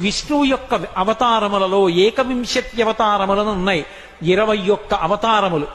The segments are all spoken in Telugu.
విష్ణువు యొక్క అవతారములలో ఏకవింశతి అవతారములను ఉన్నాయి. 21 అవతారములు.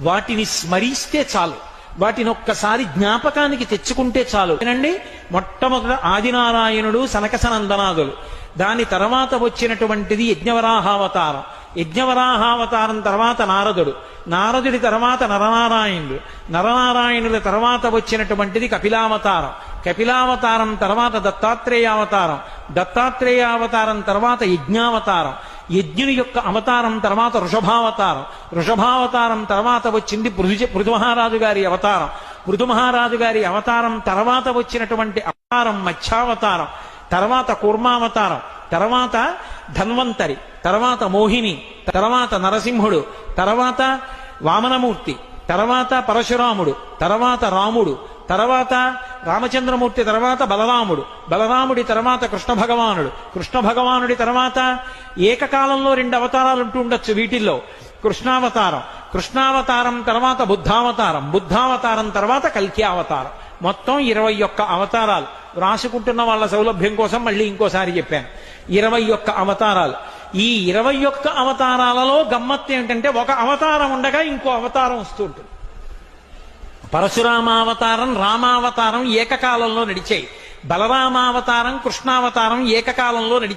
వాటిని స్మరిస్తే చాలు, వాటిని ఒక్కసారి జ్ఞాపకానికి తెచ్చుకుంటే చాలు. ఏనండి, మొట్టమొదట ఆదినారాయణుడు సనకసనందనాదులు, దాని తర్వాత వచ్చినటువంటిది యజ్ఞవరాహావతారం, యజ్ఞవరాహావతారం తర్వాత నారదుడు, నారదుడి తర్వాత నరనారాయణుడు, నరనారాయణుల తర్వాత వచ్చినటువంటిది కపిలావతారం, కపిలావతారం తర్వాత దత్తాత్రేయావతారం, దత్తాత్రేయావతారం తర్వాత యజ్ఞావతారం, యజ్ఞుని యొక్క అవతారం తర్వాత వృషభావతారం, వృషభావతారం తర్వాత వచ్చింది పృథుమహారాజు గారి అవతారం, పృథుమహారాజు గారి అవతారం తర్వాత వచ్చినటువంటి అవతారం మత్స్యావతారం, తర్వాత కూర్మావతారం, తర్వాత ధన్వంతరి, తర్వాత మోహిని, తర్వాత నరసింహుడు, తర్వాత వామనమూర్తి, తర్వాత పరశురాముడు, తర్వాత రాముడు, తర్వాత రామచంద్రమూర్తి, తర్వాత బలరాముడు, బలరాముడి తర్వాత కృష్ణ భగవానుడు, కృష్ణ భగవానుడి తర్వాత ఏకకాలంలో 2 అవతారాలు ఉంటూ ఉండొచ్చు వీటిల్లో. కృష్ణావతారం, కృష్ణావతారం తర్వాత బుద్ధావతారం, బుద్ధావతారం తర్వాత కల్కి అవతారం. మొత్తం 21 అవతారాలు. రాసుకుంటున్న వాళ్ళ సౌలభ్యం కోసం మళ్ళీ ఇంకోసారి చెప్పాను, 21 అవతారాలు. ఈ 21 అవతారాలలో గమ్మత్తు ఏమిటంటే, ఒక అవతారం ఉండగా ఇంకో అవతారం వస్తూ ఉంటుంది. పరశురామావతారం, రామావతారం ఏకకాలంలో నడిచాయి. బలరామావతారం, కృష్ణావతారం ఏకకాలంలో నడిచాయి.